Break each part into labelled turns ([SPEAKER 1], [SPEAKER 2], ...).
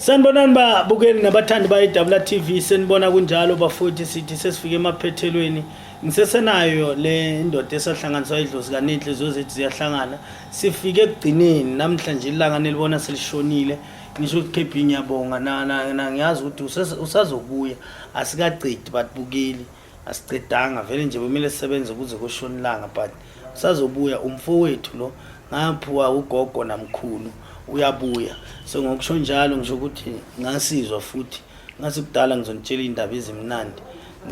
[SPEAKER 1] Sanibonani babukeli nabathandi bayi-WTV senibona kunjalo bafuthi sithi sesifike emaphethelweni ngisesenayo le indoda esahlanganiswa idlozi kanenhliziyo zethu ziyahlangana sifike ekugcineni namhlanje ilanga nelibona selishonile ngisho ukuthi KB ngiyabonga na ngiyazi ukuthi usazobuya asikaqedi batbukeli asicedanga vele nje kumele sisebenze ukuze kushona ilanga but usazobuya umfowethu lo ngaphuwa ugogo namkhulu uyabuya so ngokusho njalo ngisho ukuthi ngasizwa futhi ngasikudala ngizonitshela indaba ezimnandi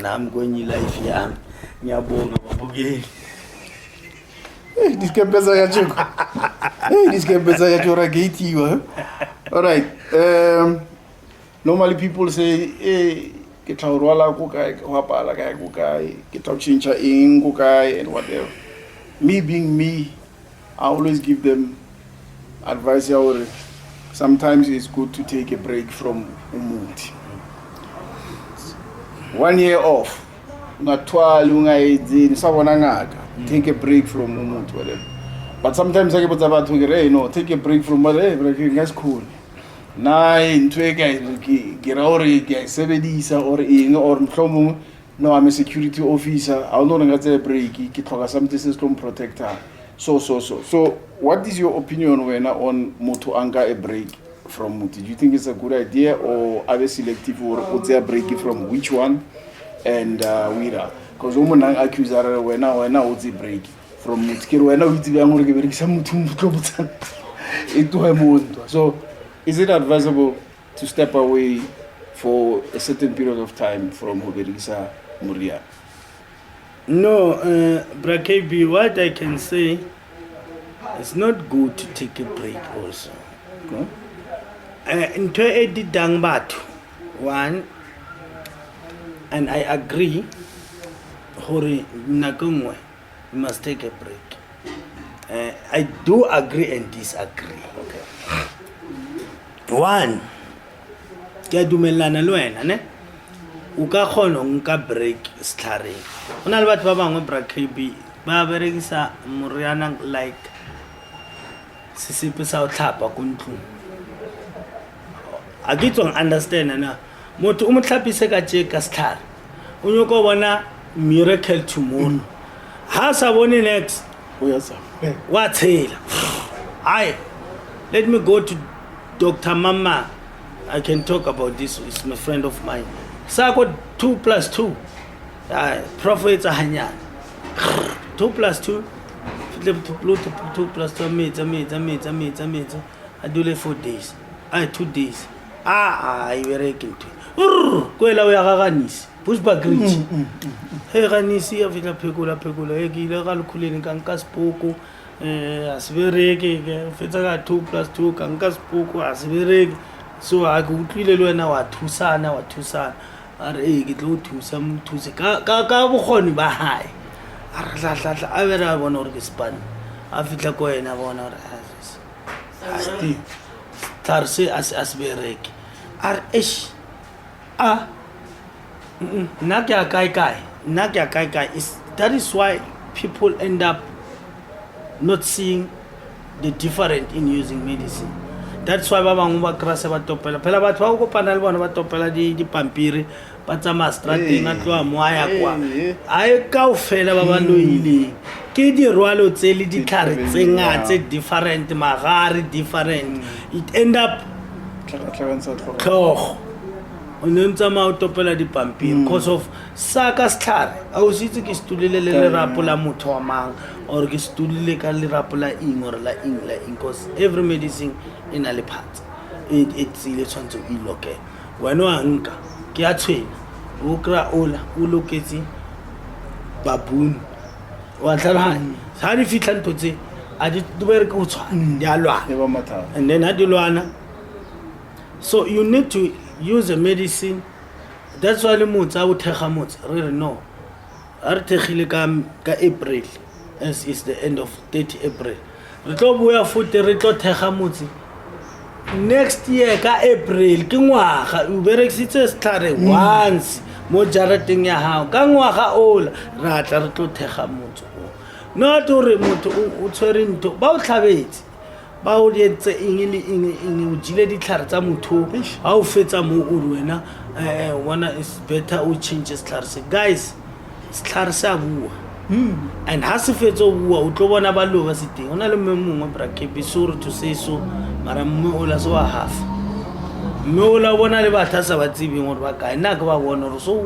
[SPEAKER 1] nami kwenye life yami ngiyabonga babukeli
[SPEAKER 2] Diskempeza ya chuko. Diskempeza ya chora gate. All right. Normally people say, ke tla urwala ko kae, go hapala kae ko kae, ke tla chincha ing ko kae and whatever. Me being me, I always give them advice or sometimes it's good to take a break from umuntu. 1 year off. Ungathwala ungayizini sabona ngaka. Take a break from umuntu whatever. But sometimes I get about no, take a break from whatever, that's cool. Nine, two guys, get already guys, 70s or in or from no, I'm a security officer. I'll no longer take a break, get something system protector. So, what is your opinion when on moto anga a break from Muti? Do you think it's a good idea or are they selective or would they break from which one? And wira? Because women accuse her when now would they break from Muti? When now it's the only break some into her mood. So, is it advisable to step away for a certain period of time from Hoberisa Muria?
[SPEAKER 1] No, Brakebi, what I can say, it's not good to take a break also. Into Eddie Dangbatu, one, and I agree, Hori Nagungwe, you must take a break. I do agree and disagree.
[SPEAKER 2] Okay.
[SPEAKER 1] One, ke dumelana le wena ne o ka kgona nka break stare ona le batho ba bangwe Brakebi ba berekisa moriana like sisipe sa o tlhapa go ntlo a ke tsong understand na motho o mo tlhapise ka tse ka stare o nyoko bona miracle tomorrow ha sa bone next
[SPEAKER 2] Oh yes.
[SPEAKER 1] wa tshela ai let me go to Dr. Mama. I can talk about this. It's my friend of mine. So I got 2 plus 2. Prophets are hanya. 2 plus 2. 2 plus 2. I do it 4 days. 2 days. I very kintu. Kwela we agaganisi. Push back reach. Hey ganisi afika phekula. Hey gile ga lukhuleni ka nka spoko. Asibereke fetsa ka 2 plus 2 ka nka spoko asibereke. So I go utlwile le wena wa thusana are ke tlo thusa mthuse ka bogoni ba hae are tla a bera bona gore ke span a fitla ko wena bona gore asti tar se asbereke are ish na ke kai is that is why people end up not seeing the difference in using medicine. That's why ba bangwe ba krase ba topela phela batho ba go kopana le bona ba topela di pampiri ba tsa mastrateng a tloa mo aya kwa ai ka o fela ba ba loile ke di rwalo tse le di tlhare tse ngatse different magari different it end up tlhogo o ne ntse ma o topela di pampiri because of saka stlhare a o sitse ke stulile le rapo la motho wa mang or ke stulile ka le rapo la ing or la ing because every medicine in a part it's ile tshwantse o iloke wena wa nka ke a tshwena o kra ola o loketse babuni wa tlhalanya ha di fitla ntotse a di tubere ka o tshwana di a lwana and then ha di lwana so you need to use a medicine. That's why le motsa o thega motsa re no are thegile ka April as is the end of 30 April re tlo boya futhi re tlo thega motse next year ka April ke ngwaga o berekisitse stlhare once mo jarateng ya hao ka ngwaga ola ra tla re tlo thega motse not gore motho o tshwere ntho ba o tlhabetse ba o etse eng le eng o jile ditlhare tsa motho ha o fetsa mo o re wena wanna is better o change setlhare se guys setlhare se a bua and ha se fetsa o bua o tlo bona ba lo ba se teng ona le mmengwe brakepi sorry to say so mara mme o la so wa half mme o la bona le batho sa ba tsebeng gore ba kae nna ke ba bona gore so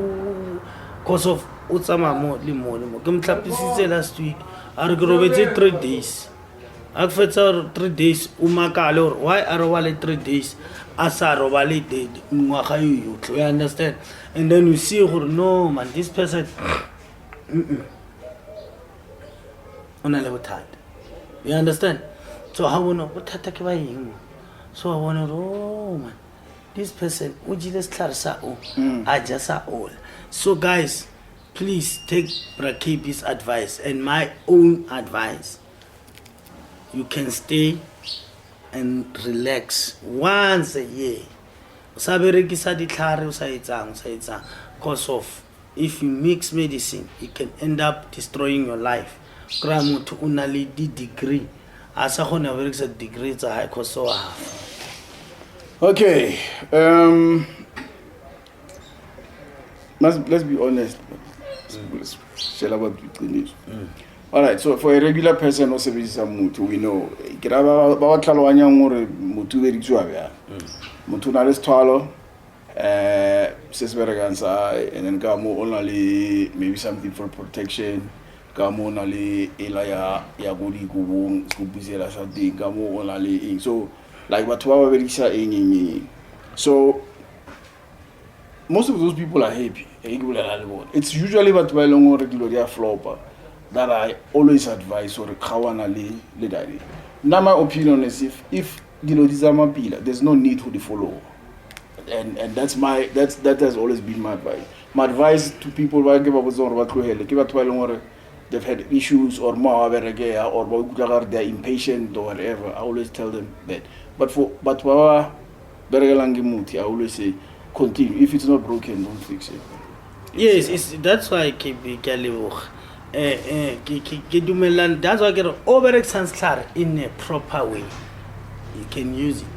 [SPEAKER 1] cause of o tsama mo le mo ke mtlapisitse last week a re ke robetse 3 days a ke fetsa 3 days o makale gore why a re wa le 3 days a sa roba le ngwaga yo yotlhe, you understand? And then you see gore no man this person ona le bothata, you understand? So ha bona bothata ke ba eng, so I want oh man this person o jile setlhare sa o a ja sa all. So guys, please take Brakepi's advice and my own advice. You can stay and relax once a year. Sa berekisa ditlhare o sa etsang cause of if you mix medicine it can end up destroying your life. Kra motho o na le degree a sa gona berekisa degree tsa high cause so
[SPEAKER 2] okay, let's be honest. Let's share about the all right, so for a regular person who sebedisa motho, we know ke ra ba tlhaloganya gore motho be ditšwa bja motho na le sethwalo se se berekang sa, and then ka mo ona le maybe something for protection, ka mo ona le ela ya go di kubung go buzela something, ka mo ona le eng, so like batho ba ba berekisa eng. So most of those people are happy. It's usually what we long regular flopper that I always advise or kawana le daddy. Now my opinion is if there's no need to the follow. And that has always been my advice. My advice to people who give up they've had issues or more or they're impatient or whatever. I always tell them that. But I always say continue. If it's not broken, don't fix it.
[SPEAKER 1] Yes, that's why that's why I get over in a proper way. You can use it.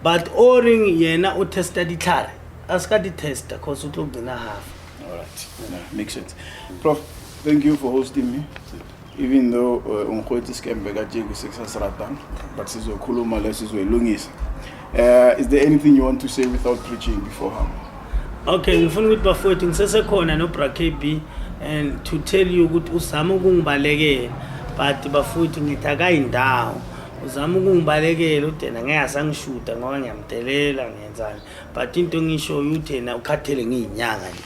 [SPEAKER 1] But oring yena o testa ditlhare aska di testa cause it will be na half.
[SPEAKER 2] All right, makes sense. Prof, thank you for hosting me. Even though unkhwethi skembe ka Jegu 6 Ratan, but sizokhuluma lesizolungisa. Is there anything you want to say without preaching beforehand?
[SPEAKER 1] Okay, ngifuna ukuthi bafowethu ngisesekhona no Brakepi and to tell you ukuthi uzama ukungibalekela but bafowethu ngithi akayindawo uzama ukungibalekela udena ngeke asangishuta ngoba ngiyamdelela ngenzani but into ngisho uthena ukhathele ngiyinyanga nje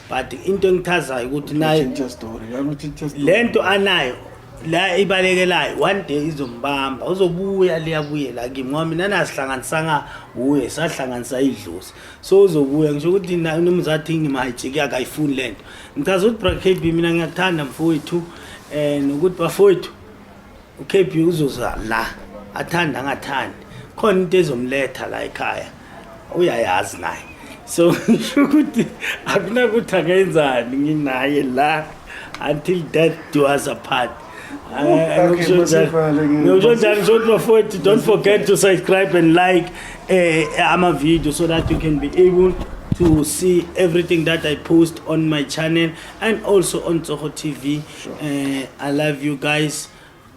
[SPEAKER 1] but into engithazayo ukuthi naye lento anayo la ibalekelayo one day izombamba uzobuya liyabuyela kimi ngoba mina nasihlanganisanga uye sahlanganisa idlozi so uzobuya ngisho ukuthi nomzathi ngimahijiki akayifuni lento ngithaza ukuthi Brakepi mina ngiyakuthanda mfowethu nokuthi bafowethu uKP uzoza la athanda ngathandi khona into ezomletha la ekhaya uyayazi naye so ukuthi akunakuthi akenzani nginaye la until death do us apart. Don't forget to subscribe and like my video so that you can be able to see everything that I post on my channel and also on Tsogo TV.
[SPEAKER 2] Sure.
[SPEAKER 1] I love you guys.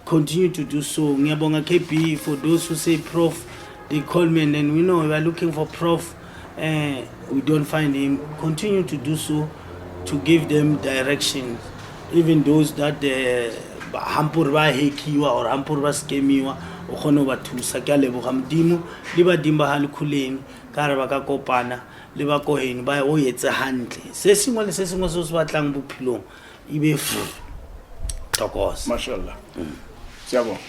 [SPEAKER 1] Continue to do so. Ngiyabonga KP for those who say Prof. They call me and then we know we are looking for Prof. We don't find him. Continue to do so to give them directions. Even those that hampur ba hekiwa or hampur ba skemiwa o kgone ba thusa ke a leboga modimo le ba dimba ha lekhuleng ka re ba ka kopana le ba koheni ba o etse hantle se sengwe le se sengwe se se batlang bophilong ibe fu tokosa
[SPEAKER 2] mashallah. Siyabonga.